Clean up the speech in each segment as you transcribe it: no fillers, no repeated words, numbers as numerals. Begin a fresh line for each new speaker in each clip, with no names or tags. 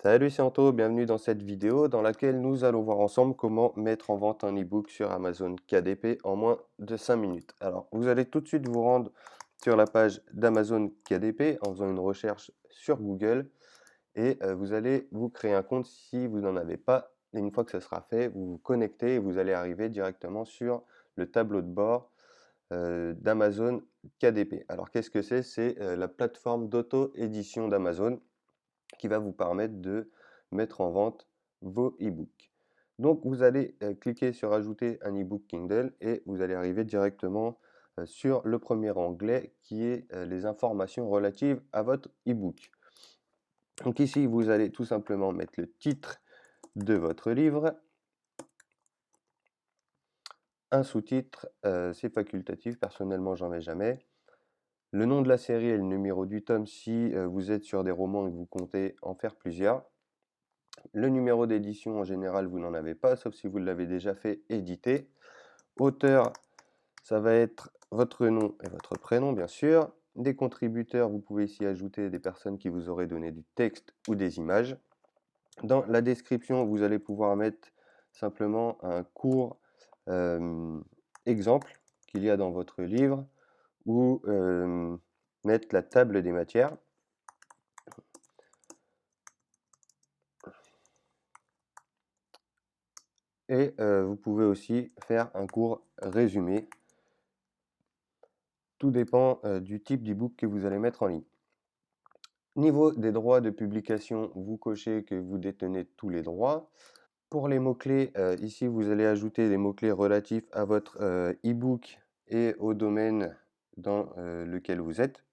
Salut, c'est Anto, bienvenue dans cette vidéo dans laquelle nous allons voir ensemble comment mettre en vente un e-book sur Amazon KDP en moins de 5 minutes. Alors, vous allez tout de suite vous rendre sur la page d'Amazon KDP en faisant une recherche sur Google et vous allez vous créer un compte si vous n'en avez pas. Et une fois que ça sera fait, vous vous connectez et vous allez arriver directement sur le tableau de bord d'Amazon KDP. Alors, qu'est-ce que c'est? C'est la plateforme d'auto-édition d'Amazon qui va vous permettre de mettre en vente vos e-books. Donc vous allez cliquer sur ajouter un e-book Kindle et vous allez arriver directement sur le premier onglet qui est les informations relatives à votre e-book. Donc ici vous allez tout simplement mettre le titre de votre livre, un sous-titre, c'est facultatif, personnellement j'en mets jamais. Le nom de la série et le numéro du tome si vous êtes sur des romans et que vous comptez en faire plusieurs. Le numéro d'édition, en général, vous n'en avez pas, sauf si vous l'avez déjà fait éditer. Auteur, ça va être votre nom et votre prénom, bien sûr. Des contributeurs, vous pouvez ici ajouter des personnes qui vous auraient donné du texte ou des images. Dans la description, vous allez pouvoir mettre simplement un court exemple qu'il y a dans votre livre ou mettre la table des matières. Et vous pouvez aussi faire un court résumé. Tout dépend du type d'e-book que vous allez mettre en ligne. Niveau des droits de publication, vous cochez que vous détenez tous les droits. Pour les mots-clés, ici vous allez ajouter des mots-clés relatifs à votre e-book et au domaine dans lequel vous êtes.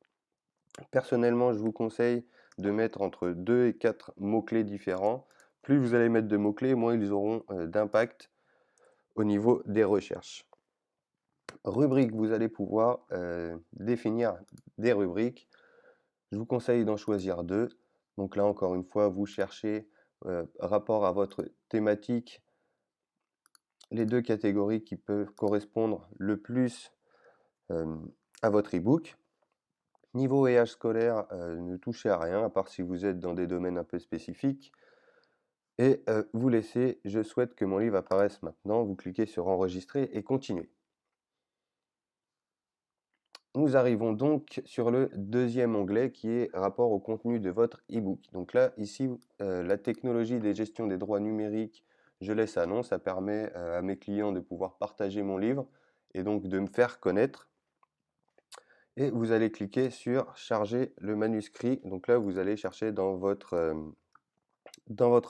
Personnellement, je vous conseille de mettre entre 2 et 4 mots-clés différents. Plus vous allez mettre de mots-clés, moins ils auront d'impact au niveau des recherches. Rubrique, vous allez pouvoir définir des rubriques. Je vous conseille d'en choisir 2. Donc là, encore une fois, vous cherchez rapport à votre thématique, les 2 catégories qui peuvent correspondre le plus à votre e-book. Niveau et âge scolaire, ne touchez à rien, à part si vous êtes dans des domaines un peu spécifiques. Et vous laissez « Je souhaite que mon livre apparaisse maintenant ». Vous cliquez sur « Enregistrer » et « Continuer ». Nous arrivons donc sur le deuxième onglet qui est rapport au contenu de votre e-book. Donc là, ici, la technologie des gestions des droits numériques, je laisse à non. Ça permet à mes clients de pouvoir partager mon livre et donc de me faire connaître. Et vous allez cliquer sur charger le manuscrit. Donc là, vous allez chercher dans votre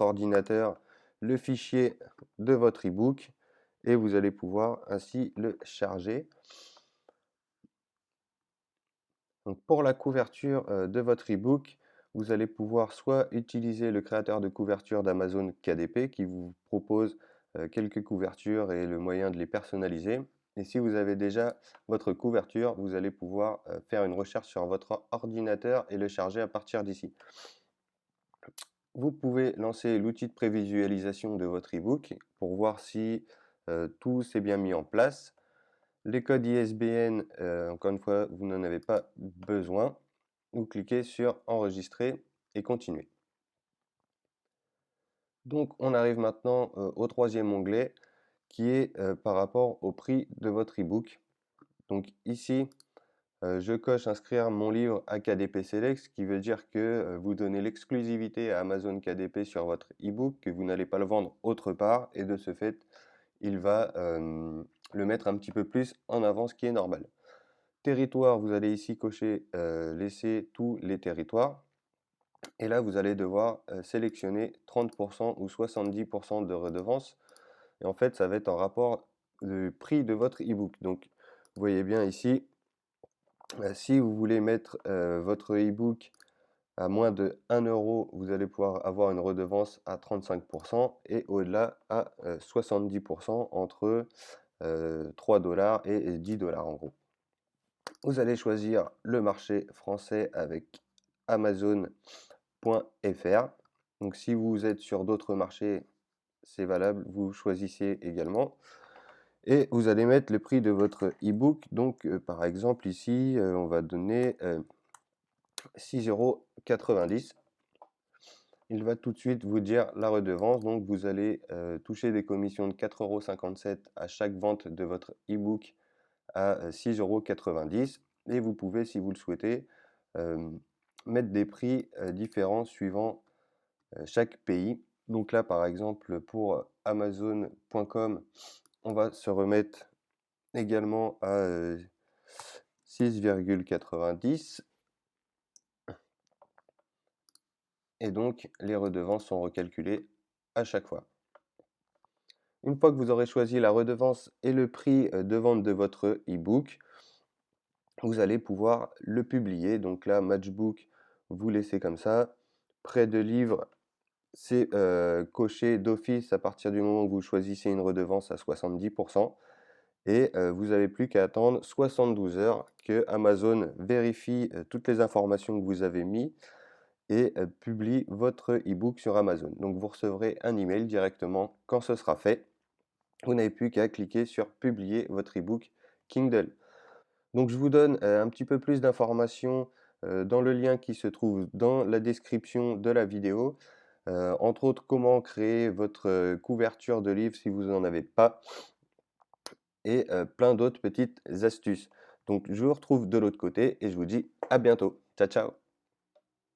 ordinateur le fichier de votre e-book et vous allez pouvoir ainsi le charger. Donc pour la couverture de votre e-book, vous allez pouvoir soit utiliser le créateur de couverture d'Amazon KDP qui vous propose quelques couvertures et le moyen de les personnaliser. Et si vous avez déjà votre couverture, vous allez pouvoir faire une recherche sur votre ordinateur et le charger à partir d'ici. Vous pouvez lancer l'outil de prévisualisation de votre e-book pour voir si tout s'est bien mis en place. Les codes ISBN, encore une fois, vous n'en avez pas besoin. Vous cliquez sur enregistrer et continuer. Donc on arrive maintenant au troisième onglet qui est par rapport au prix de votre e-book. Donc ici, je coche inscrire mon livre à KDP Select, ce qui veut dire que vous donnez l'exclusivité à Amazon KDP sur votre e-book, que vous n'allez pas le vendre autre part et de ce fait, il va le mettre un petit peu plus en avant, ce qui est normal. Territoire, vous allez ici cocher laisser tous les territoires. Et là, vous allez devoir sélectionner 30% ou 70% de redevance. Et en fait, ça va être en rapport du prix de votre e-book. Donc, vous voyez bien ici, si vous voulez mettre votre e-book à moins de 1 euro, vous allez pouvoir avoir une redevance à 35% et au-delà à 70% entre 3 dollars et 10 dollars en gros. Vous allez choisir le marché français avec Amazon.fr. Donc si vous êtes sur d'autres marchés, c'est valable, vous choisissez également. Et vous allez mettre le prix de votre e-book. Donc par exemple ici, on va donner 6,90 €. il va tout de suite vous dire la redevance. Donc, vous allez toucher des commissions de 4,57 € à chaque vente de votre e-book à 6,90 € et vous pouvez, si vous le souhaitez, mettre des prix différents suivant chaque pays. Donc là, par exemple, pour Amazon.com, on va se remettre également à 6,90 € et donc les redevances sont recalculées à chaque fois. Une fois que vous aurez choisi la redevance et le prix de vente de votre e-book, vous allez pouvoir le publier. Donc là, Matchbook, vous laissez comme ça. Prêt de livre, c'est coché d'office à partir du moment où vous choisissez une redevance à 70%. Et vous n'avez plus qu'à attendre 72 heures que Amazon vérifie toutes les informations que vous avez mis et publie votre e-book sur Amazon. Donc vous recevrez un email directement quand ce sera fait. Vous n'avez plus qu'à cliquer sur publier votre e-book Kindle. Donc je vous donne un petit peu plus d'informations dans le lien qui se trouve dans la description de la vidéo. Entre autres, comment créer votre couverture de livre si vous n'en avez pas et plein d'autres petites astuces. Donc je vous retrouve de l'autre côté et je vous dis à bientôt. Ciao, ciao!